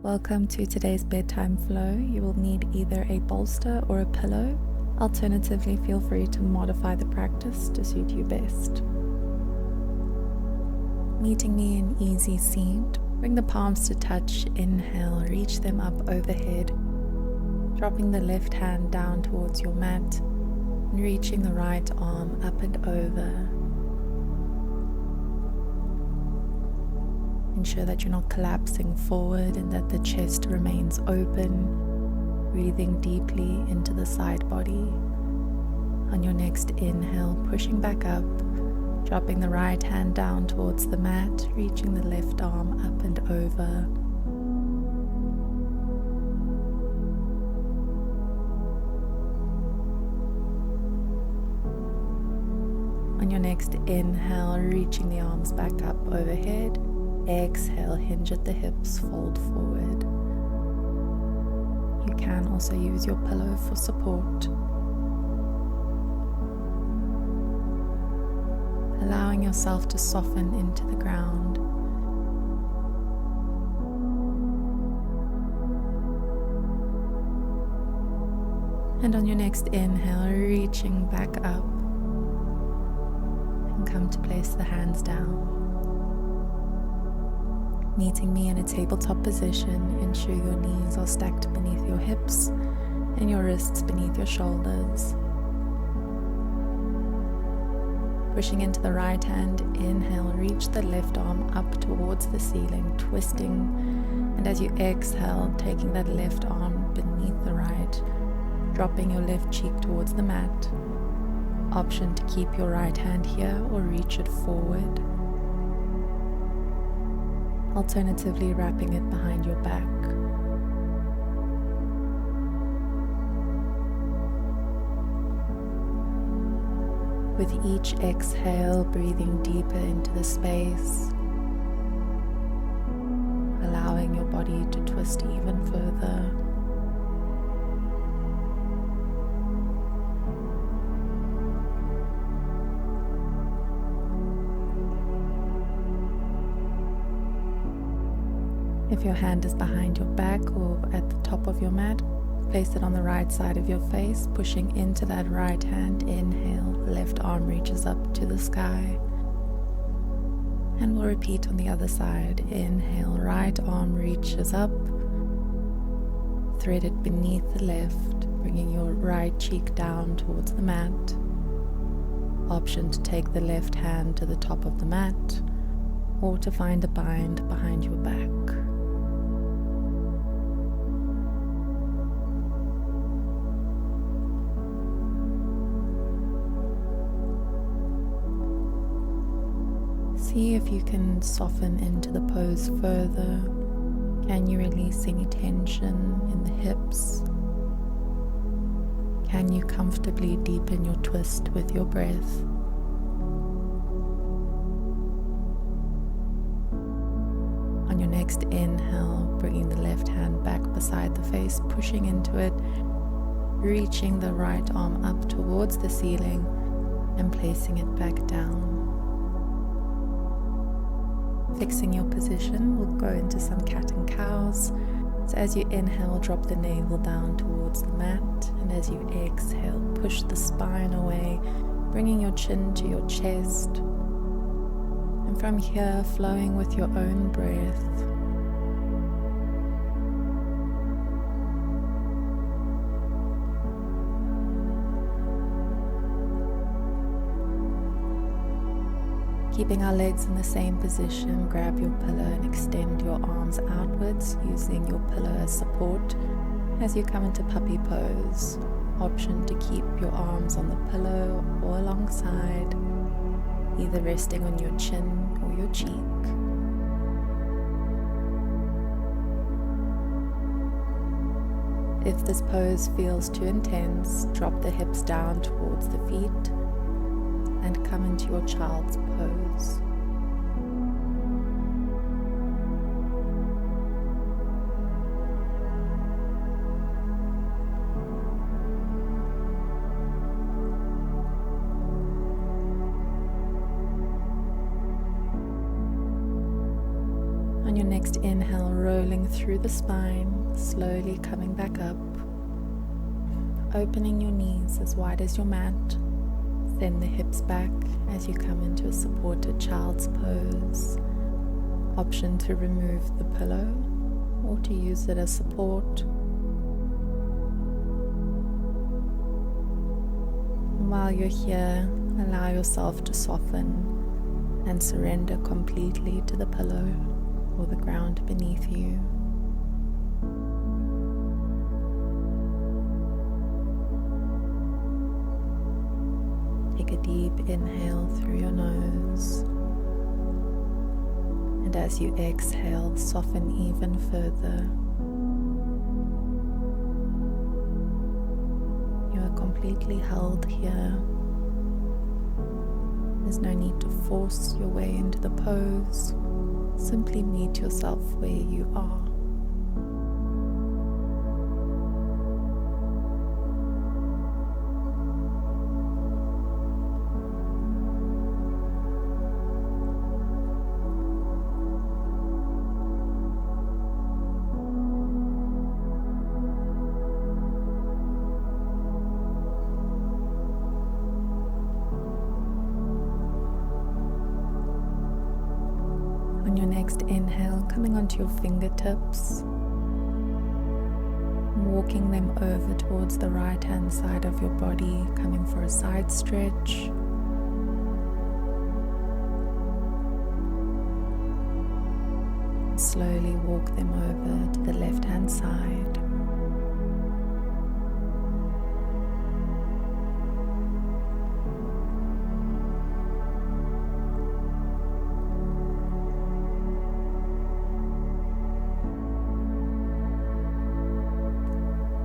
Welcome to today's bedtime flow. You will need either a bolster or a pillow. Alternatively, feel free to modify the practice to suit you best. Meeting me in easy seat, bring the palms to touch. Inhale, reach them up overhead, dropping the left hand down towards your mat and reaching the right arm up and over. Ensure that you're not collapsing forward and that the chest remains open, breathing deeply into the side body. On your next inhale, pushing back up, dropping the right hand down towards the mat, reaching the left arm up and over. On your next inhale, reaching the arms back up overhead. Exhale, hinge at the hips, fold forward. You can also use your pillow for support. Allowing yourself to soften into the ground. And on your next inhale, reaching back up and come to place the hands down. Meeting me in a tabletop position, ensure your knees are stacked beneath your hips and your wrists beneath your shoulders. Pushing into the right hand, inhale, reach the left arm up towards the ceiling, twisting, and as you exhale, taking that left arm beneath the right, dropping your left cheek towards the mat. Option to keep your right hand here or reach it forward. Alternatively, wrapping it behind your back. With each exhale, breathing deeper into the space, allowing your body to twist even further. If your hand is behind your back or at the top of your mat, place it on the right side of your face, pushing into that right hand. Inhale, left arm reaches up to the sky. And we'll repeat on the other side. Inhale, right arm reaches up, thread it beneath the left, bringing your right cheek down towards the mat. Option to take the left hand to the top of the mat or to find a bind behind your back. See if you can soften into the pose further. Can you release any tension in the hips? Can you comfortably deepen your twist with your breath? On your next inhale, bringing the left hand back beside the face, pushing into it, reaching the right arm up towards the ceiling and placing it back down. Fixing your position, we'll go into some cat and cows. So as you inhale, drop the navel down towards the mat, and as you exhale, push the spine away, bringing your chin to your chest. And from here, flowing with your own breath. Keeping our legs in the same position, grab your pillow and extend your arms outwards using your pillow as support as you come into puppy pose. Option to keep your arms on the pillow or alongside, either resting on your chin or your cheek. If this pose feels too intense, drop the hips down towards the feet and come into your child's pose. On your next inhale, rolling through the spine, slowly coming back up, opening your knees as wide as your mat. Send the hips back as you come into a supported child's pose. Option to remove the pillow or to use it as support. And while you're here, allow yourself to soften and surrender completely to the pillow or the ground beneath you. Take a deep inhale through your nose, and as you exhale, soften even further. You are completely held here. There's no need to force your way into the pose. Simply meet yourself where you are. On your next inhale, coming onto your fingertips, walking them over towards the right hand side of your body, coming for a side stretch. Slowly walk them over to the left hand side.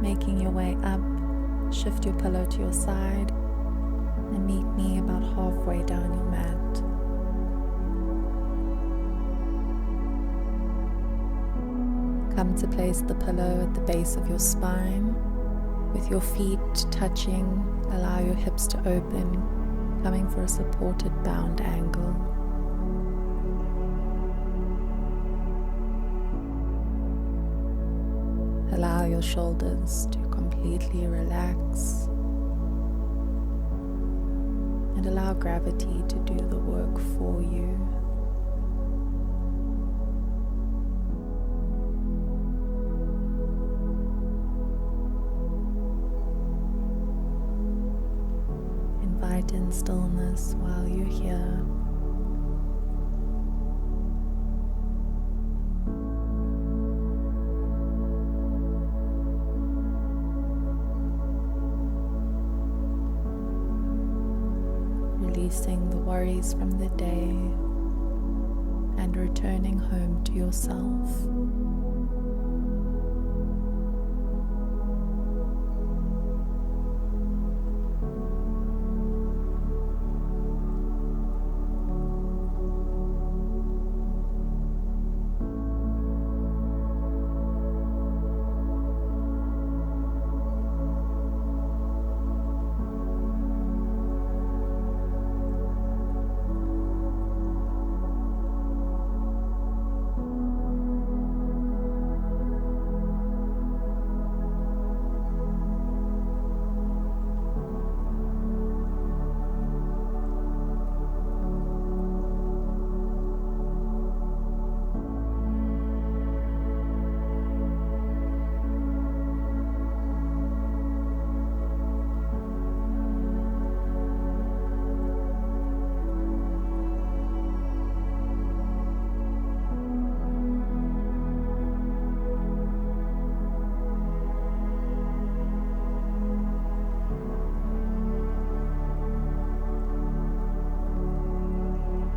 Making your way up, shift your pillow to your side and meet me about halfway down your mat. Come to place the pillow at the base of your spine. With your feet touching, allow your hips to open, coming for a supported bound angle. Allow your shoulders to completely relax and allow gravity to do the work for you. Invite in stillness while you're here. Releasing the worries from the day and returning home to yourself.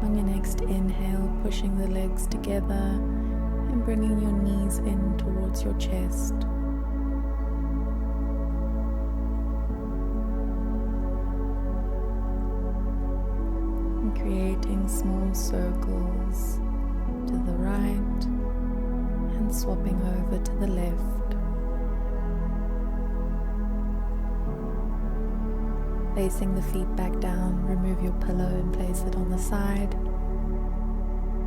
On your next inhale, pushing the legs together and bringing your knees in towards your chest. And creating small circles to the right and swapping over to the left. Placing the feet back down, remove your pillow and place it on the side.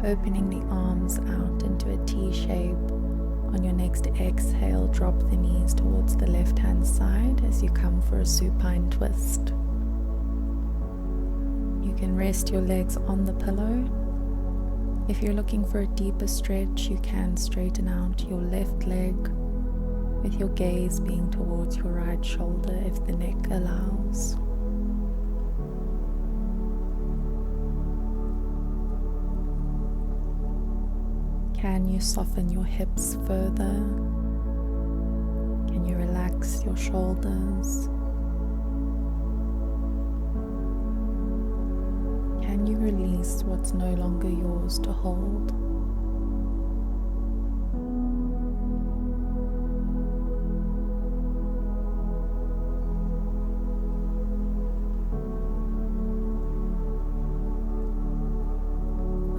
Opening the arms out into a T shape. On your next exhale, drop the knees towards the left hand side as you come for a supine twist. You can rest your legs on the pillow. If you're looking for a deeper stretch, you can straighten out your left leg with your gaze being towards your right shoulder if the neck allows. Can you soften your hips further? Can you relax your shoulders? Can you release what's no longer yours to hold?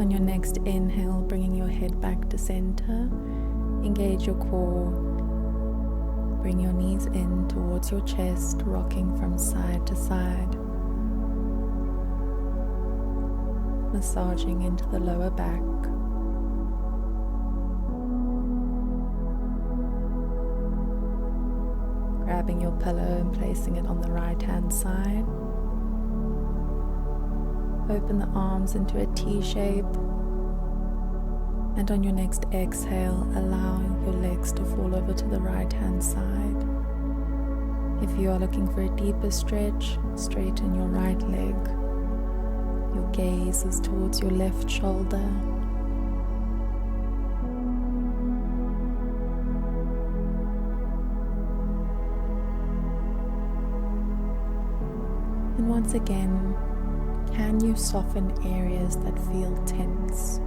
On your next inhale, bringing your head back to center, engage your core. Bring your knees in towards your chest, rocking from side to side. Massaging into the lower back. Grabbing your pillow and placing it on the right hand side. Open the arms into a T shape, and on your next exhale, allow your legs to fall over to the right hand side. If you are looking for a deeper stretch, straighten your right leg. Your gaze is towards your left shoulder. And once again, can you soften areas that feel tense?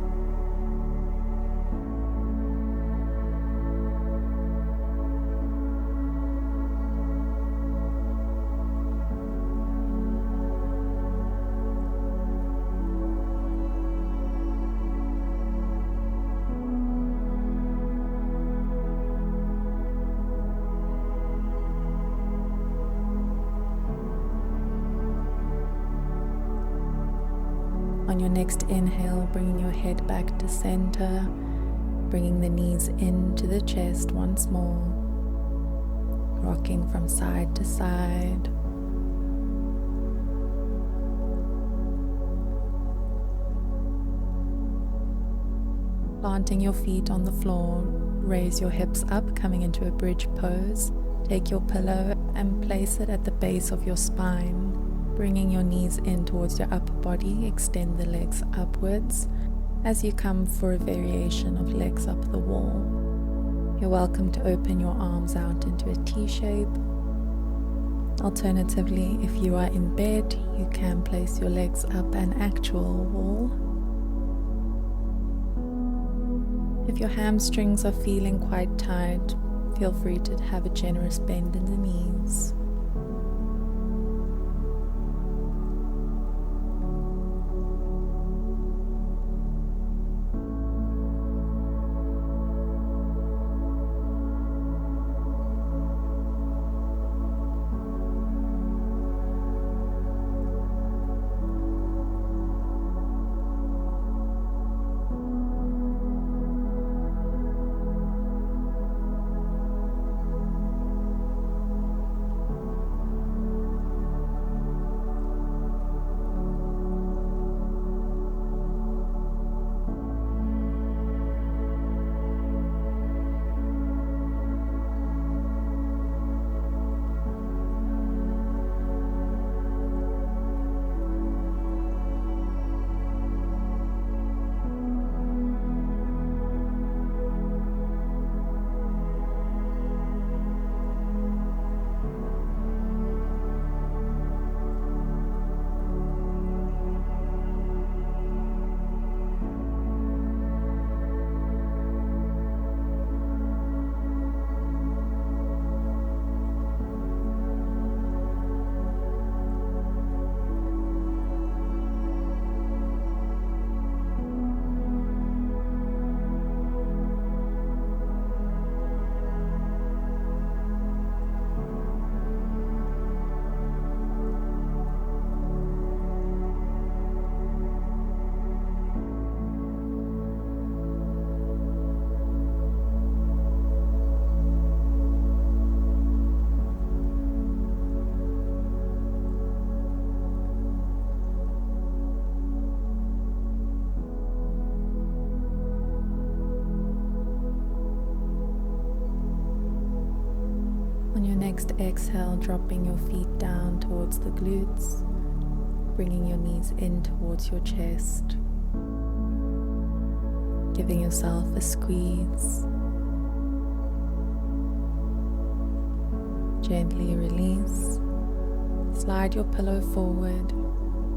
On your next inhale, bringing your head back to center, bringing the knees into the chest once more, rocking from side to side. Planting your feet on the floor, raise your hips up, coming into a bridge pose. Take your pillow and place it at the base of your spine. Bringing your knees in towards your upper body, extend the legs upwards as you come for a variation of legs up the wall. You're welcome to open your arms out into a T shape. Alternatively, if you are in bed, you can place your legs up an actual wall. If your hamstrings are feeling quite tight, feel free to have a generous bend in the knees. On your next exhale, dropping your feet down towards the glutes, bringing your knees in towards your chest, giving yourself a squeeze. Gently release. Slide your pillow forward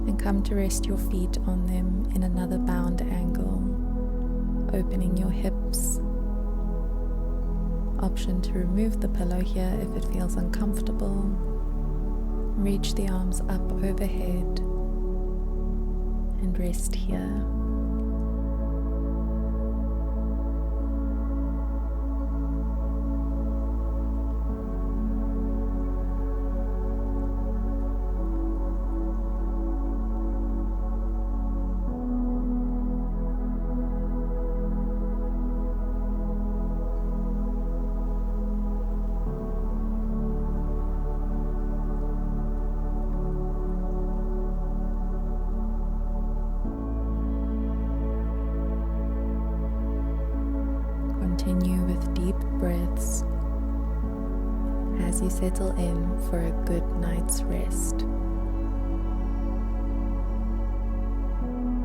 and come to rest your feet on them in another bound angle, opening your hips. Option to remove the pillow here if it feels uncomfortable. Reach the arms up overhead and rest here. Continue with deep breaths as you settle in for a good night's rest.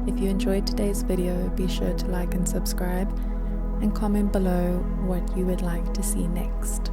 If you enjoyed today's video, be sure to like and subscribe and comment below what you would like to see next.